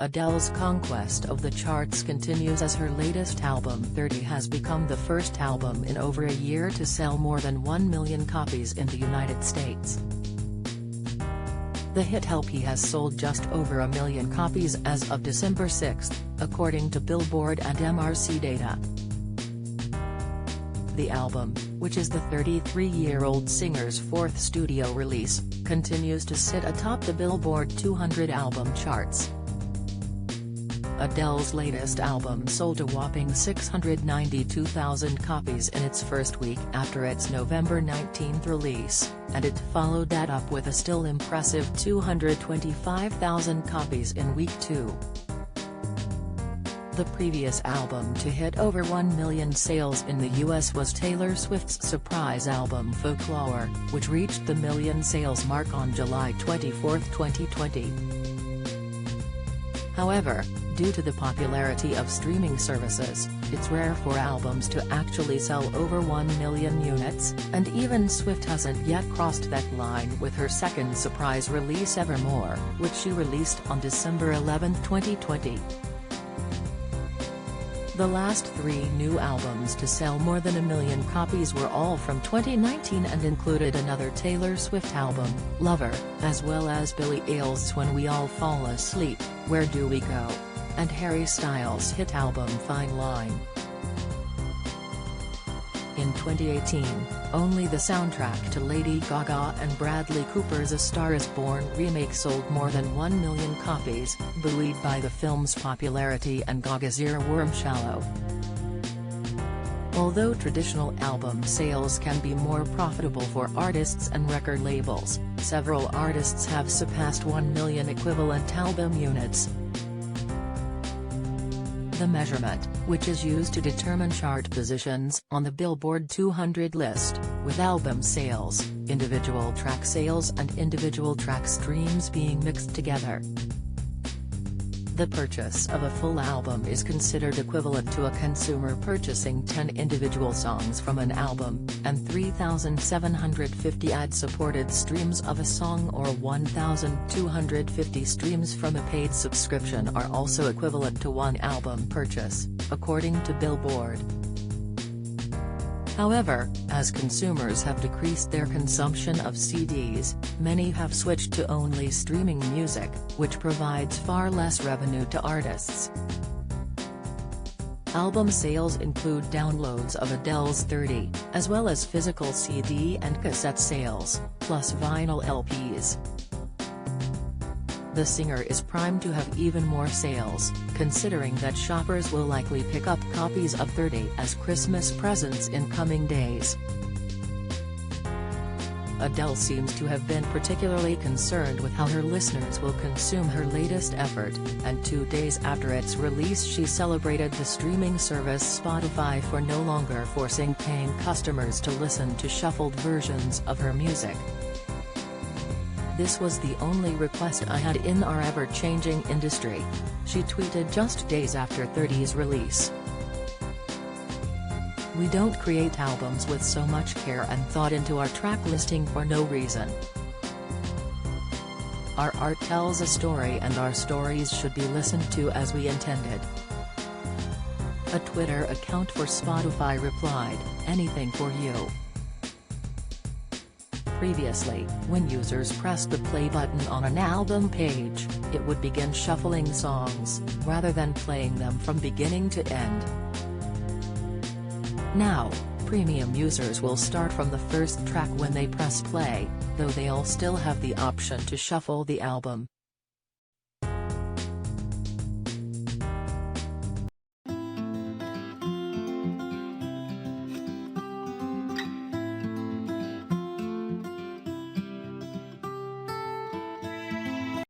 Adele's conquest of the charts continues as her latest album 30 has become the first album in over a year to sell more than 1 million copies in the United States. The hit LP has sold just over 1 million copies as of December 6, according to Billboard and MRC data. The album, which is the 33-year-old singer's fourth studio release, continues to sit atop the Billboard 200 album charts. Adele's latest album sold a whopping 692,000 copies in its first week after its November 19 release, and it followed that up with a still impressive 225,000 copies in week 2. The previous album to hit over 1 million sales in the US was Taylor Swift's surprise album Folklore, which reached the million sales mark on July 24, 2020. However, due to the popularity of streaming services, it's rare for albums to actually sell over 1 million units, and even Swift hasn't yet crossed that line with her second surprise release Evermore, which she released on December 11, 2020. The last 3 new albums to sell more than 1 million copies were all from 2019 and included another Taylor Swift album, Lover, as well as Billie Eilish's When We All Fall Asleep, Where Do We Go? And Harry Styles' hit album Fine Line. In 2018, only the soundtrack to Lady Gaga and Bradley Cooper's A Star Is Born remake sold more than 1 million copies, buoyed by the film's popularity and Gaga's earworm Shallow. Although traditional album sales can be more profitable for artists and record labels, several artists have surpassed 1 million equivalent album units. The measurement, which is used to determine chart positions on the Billboard 200 list, with album sales, individual track sales and individual track streams being mixed together. The purchase of a full album is considered equivalent to a consumer purchasing 10 individual songs from an album, and 3,750 ad-supported streams of a song or 1,250 streams from a paid subscription are also equivalent to one album purchase, according to Billboard. However, as consumers have decreased their consumption of CDs, many have switched to only streaming music, which provides far less revenue to artists. Album sales include downloads of Adele's 30, as well as physical CD and cassette sales, plus vinyl LPs. The singer is primed to have even more sales, considering that shoppers will likely pick up copies of 30 as Christmas presents in coming days. Adele seems to have been particularly concerned with how her listeners will consume her latest effort, and 2 days after its release she celebrated the streaming service Spotify for no longer forcing paying customers to listen to shuffled versions of her music. "This was the only request I had in our ever-changing industry," she tweeted just days after 30's release. "We don't create albums with so much care and thought into our track listing for no reason. Our art tells a story and our stories should be listened to as we intended." A Twitter account for Spotify replied, "Anything for you." Previously, when users pressed the play button on an album page, it would begin shuffling songs, rather than playing them from beginning to end. Now, premium users will start from the first track when they press play, though they'll still have the option to shuffle the album,